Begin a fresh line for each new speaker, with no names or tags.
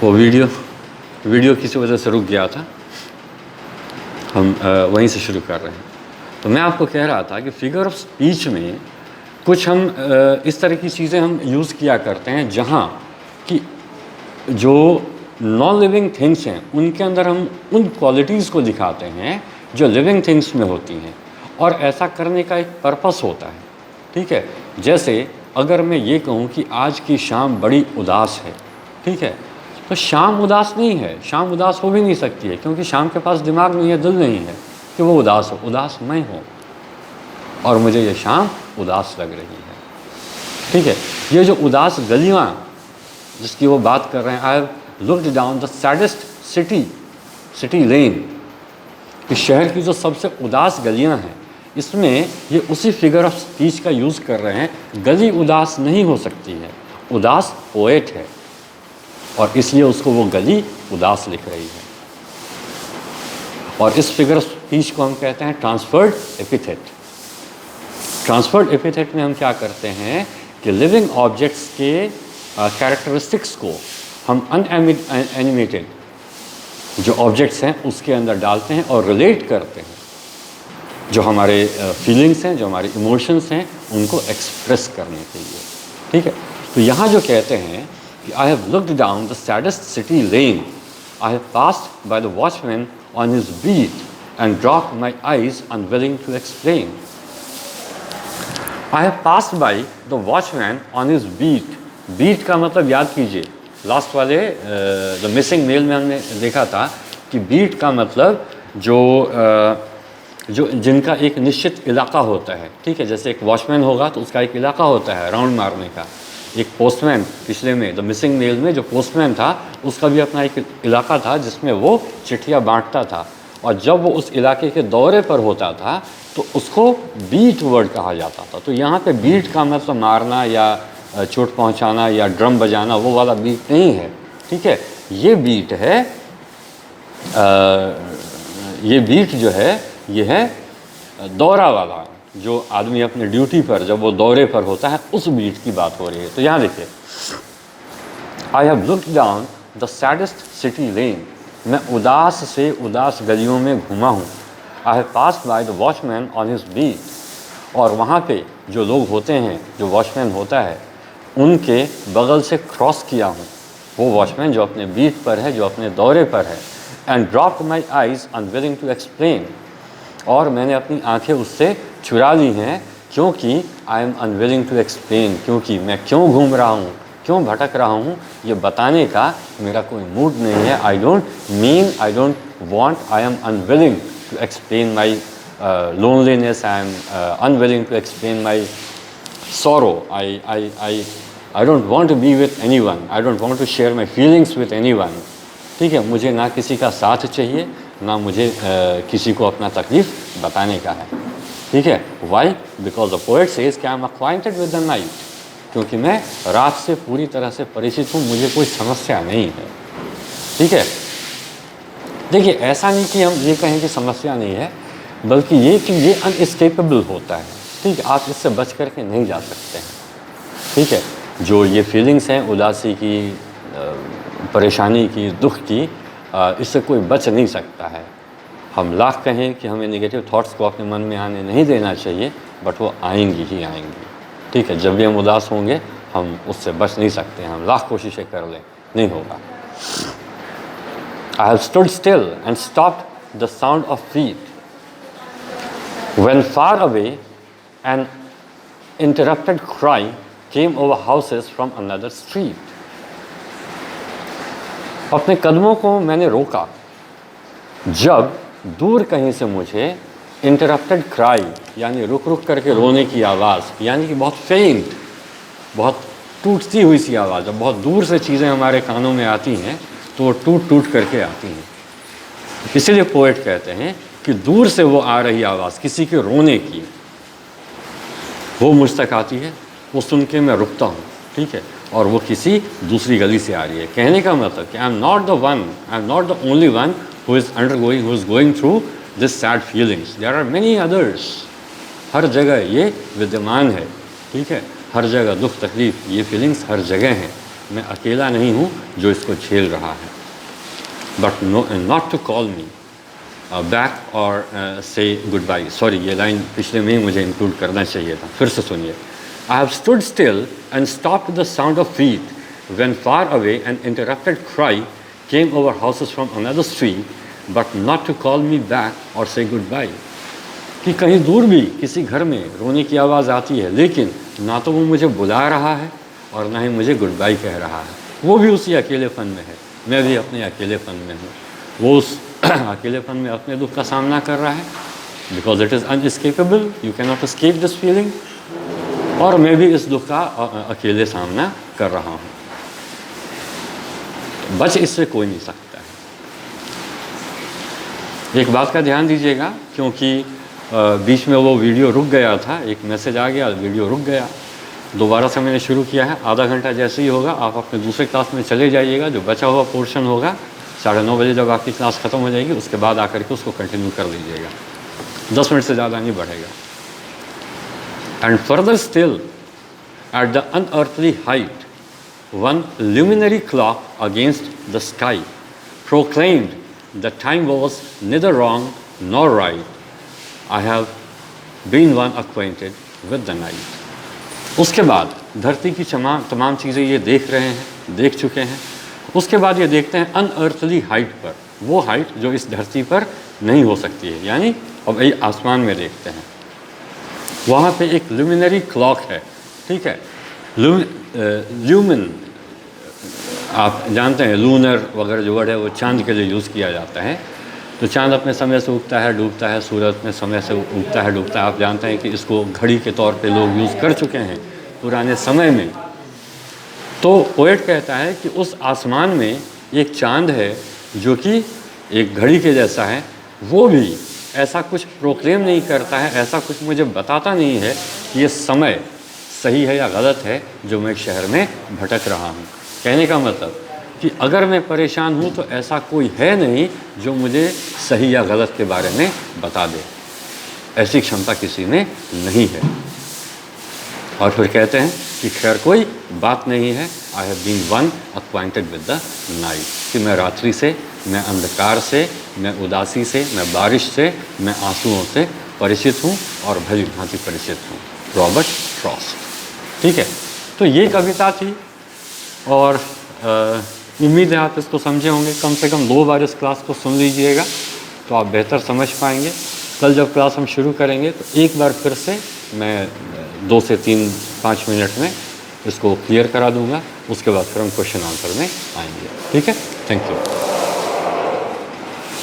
वो वीडियो किसी वजह से रुक गया था, हम वहीं से शुरू कर रहे हैं। तो मैं आपको कह रहा था कि फिगर ऑफ स्पीच में कुछ हम इस तरह की चीज़ें हम यूज़ किया करते हैं जहाँ कि जो नॉन लिविंग थिंग्स हैं उनके अंदर हम उन क्वालिटीज़ को दिखाते हैं जो लिविंग थिंग्स में होती हैं, और ऐसा करने का एक पर्पस होता है। ठीक है, जैसे अगर मैं ये कहूँ कि आज की शाम बड़ी उदास है, ठीक है, तो शाम उदास नहीं है, शाम उदास हो भी नहीं सकती है, क्योंकि शाम के पास दिमाग नहीं है, दिल नहीं है कि वो उदास हो। उदास मैं हूँ और मुझे ये शाम उदास लग रही है। ठीक है, ये जो उदास गलियाँ जिसकी वो बात कर रहे हैं, I have looked down the saddest city lane, कि शहर की जो सबसे उदास गलियाँ हैं, इसमें ये उसी फिगर ऑफ स्पीच का यूज़ कर रहे हैं। गली उदास नहीं हो सकती है, उदास पोएट है, और इसलिए उसको वो गली उदास लिख रही है। और इस फिगर ऑफ स्पीच को हम कहते हैं ट्रांसफर्ड एपिथेट। ट्रांसफर्ड एपिथेट में हम क्या करते हैं कि लिविंग ऑब्जेक्ट्स के कैरेक्टरिस्टिक्स को हम अनएनिमेटेड जो ऑब्जेक्ट्स हैं उसके अंदर डालते हैं और रिलेट करते हैं, जो हमारे फीलिंग्स हैं, जो हमारे इमोशंस हैं, उनको एक्सप्रेस करने के लिए। ठीक है, तो यहाँ जो कहते हैं कि I have looked down the saddest city lane, I have passed by the watchman on his beat and dropped my eyes unwilling to explain. I have passed by the watchman on his beat. Beat का मतलब याद कीजिए, last वाले the missing mail में हमने देखा था कि बीट का मतलब जो जिनका एक निश्चित इलाका होता है। ठीक है, जैसे एक वॉचमैन होगा तो उसका एक इलाका होता है राउंड मारने का। एक पोस्टमैन, पिछले में द मिसिंग मेल में जो पोस्टमैन था उसका भी अपना एक इलाका था जिसमें वो चिट्ठियाँ बांटता था, और जब वो उस इलाके के दौरे पर होता था तो उसको बीट वर्ड कहा जाता था। तो यहाँ पे बीट का मतलब मारना या चोट पहुँचाना या ड्रम बजाना, वो वाला बीट नहीं है। ठीक है, ये बीट है, ये बीट जो है ये है दौरा वाला, जो आदमी अपने ड्यूटी पर जब वो दौरे पर होता है उस बीट की बात हो रही है। तो यहाँ देखिए, I have looked down the saddest city lane, मैं उदास से उदास गलियों में घूमा हूँ। I have passed by the watchman on his beat, और वहाँ पे जो लोग होते हैं, जो वॉचमैन होता है, उनके बगल से क्रॉस किया हूँ, वो वॉचमैन जो अपने बीट पर है, जो अपने दौरे पर है। And dropped my eyes unwilling to explain, और मैंने अपनी आंखें उससे चुरा ली हैं, क्योंकि I am unwilling to explain, क्योंकि मैं क्यों घूम रहा हूँ, क्यों भटक रहा हूँ, ये बताने का मेरा कोई मूड नहीं है। I don't want, I am unwilling to explain my loneliness, I am unwilling to explain my sorrow. I don't want to be with anyone. I don't want to share my feelings with anyone. ठीक है, मुझे ना किसी का साथ चाहिए, ना मुझे किसी को अपना तकलीफ़ बताने का है। ठीक है, why? Because the poet says कि I am acquainted with the night, क्योंकि मैं रात से पूरी तरह से परिचित हूँ, मुझे कोई समस्या नहीं है। ठीक है, देखिए, ऐसा नहीं कि हम ये कहें कि समस्या नहीं है, बल्कि ये कि ये अनएस्केपेबल होता है। ठीक है, आप इससे बच करके नहीं जा सकते हैं। ठीक है, जो ये फीलिंग्स हैं उदासी की, परेशानी की, दुख की, इससे कोई बच नहीं सकता है। हम लाख कहें कि हमें नेगेटिव थॉट्स को अपने मन में आने नहीं देना चाहिए, बट वो आएंगी ही आएंगी। ठीक है, जब भी हम उदास होंगे हम उससे बच नहीं सकते हैं, हम लाख कोशिशें कर लें, नहीं होगा। I have stood still and stopped the sound of feet when far away an interrupted cry came over houses from another street. अपने कदमों को मैंने रोका जब दूर कहीं से मुझे इंटरप्टेड क्राई, यानी रुक रुक करके रोने की आवाज़, यानी कि बहुत फेंट, बहुत टूटती हुई सी आवाज़। जब बहुत दूर से चीज़ें हमारे कानों में आती हैं तो वो टूट टूट करके आती हैं। इसीलिए पोएट कहते हैं कि दूर से वो आ रही आवाज़ किसी के रोने की, वो मुझ तक आती है, वो सुन के मैं रुकता हूँ। ठीक है, और वो किसी दूसरी गली से आ रही है। कहने का मतलब कि I am not the one, I am not the only one who is going through this sad feelings, there are many others. हर जगह ये विद्यमान है। ठीक है, हर जगह दुख तकलीफ़, ये फीलिंग्स हर जगह हैं। मैं अकेला नहीं हूँ जो इसको झेल रहा है। But not to call me back or say goodbye. Sorry, ये लाइन पिछले में ही मुझे इंक्लूड करना चाहिए था, फिर से सुनिए। I have stood still and stopped the sound of feet when far away an interrupted cry came over houses from another street, but not to call me back or say goodbye। कि कहीं दूर भी किसी घर में रोने की आवाज़ आती है, लेकिन ना तो वो मुझे बुला रहा है और ना ही मुझे गुड बाई कह रहा है। वो भी उसी अकेलेपन में है, मैं भी अपने अकेलेपन में हूँ। वो उस अकेलेपन में अपने दुख का सामना कर रहा है, because it is unescapable, you can not escape this feeling. और मैं भी इस दुख का अकेले सामना कर रहा हूँ। बच इससे कोई नहीं सकता है। एक बात का ध्यान दीजिएगा, क्योंकि बीच में वो वीडियो रुक गया था, एक मैसेज आ गया, वीडियो रुक गया। दोबारा से मैंने शुरू किया है। आधा घंटा जैसे ही होगा आप अपने दूसरे क्लास में चले जाइएगा। जो बचा हुआ पोर्शन होगा 9:30 बजे जब आपकी क्लास ख़त्म हो जाएगी, उसके बाद आकर के उसको कंटिन्यू कर लीजिएगा। 10 मिनट से ज़्यादा नहीं बढ़ेगा। And further still at the unearthly height one luminary clock against the sky proclaimed the time was neither wrong nor right. I have been one acquainted with the night। उसके बाद धरती की तमाम चीज़ें ये देख रहे हैं, देख चुके हैं। उसके बाद ये देखते हैं अनअर्थली हाइट पर, वो हाइट जो इस धरती पर नहीं हो सकती है, यानी अब ये आसमान में देखते हैं। वहाँ पे एक लुमिनरी क्लॉक है, ठीक है। ल्यूमिन आप जानते हैं, लूनर वगैरह जो वर्ड है वो चांद के लिए यूज़ किया जाता है। तो चांद अपने समय से उगता है, डूबता है, सूरज अपने समय से उगता है, डूबता है। आप जानते हैं कि इसको घड़ी के तौर पे लोग यूज़ कर चुके हैं पुराने समय में। तो पोएट कहता है कि उस आसमान में एक चांद है जो कि एक घड़ी के जैसा है। वो भी ऐसा कुछ प्रोक्लेम नहीं करता है, ऐसा कुछ मुझे बताता नहीं है कि ये समय सही है या गलत है जो मैं शहर में भटक रहा हूँ। कहने का मतलब कि अगर मैं परेशान हूँ तो ऐसा कोई है नहीं जो मुझे सही या गलत के बारे में बता दे। ऐसी क्षमता किसी में नहीं है। और फिर कहते हैं कि खैर कोई बात नहीं है, I have been one acquainted with the night, कि मैं रात्रि से, मैं अंधकार से, मैं उदासी से, मैं बारिश से, मैं आंसुओं से परिचित हूँ और भली भांति परिचित हूँ। Robert Frost. ठीक है, तो ये कविता थी और उम्मीद है आप इसको समझे होंगे। कम से कम 2 बार इस क्लास को सुन लीजिएगा तो आप बेहतर समझ पाएंगे। कल जब क्लास हम शुरू करेंगे तो एक बार फिर से मैं 2 से 3-5 मिनट में इसको क्लियर करा दूंगा। उसके बाद फिर हम क्वेश्चन आंसर में आएंगे। ठीक है, थैंक यू।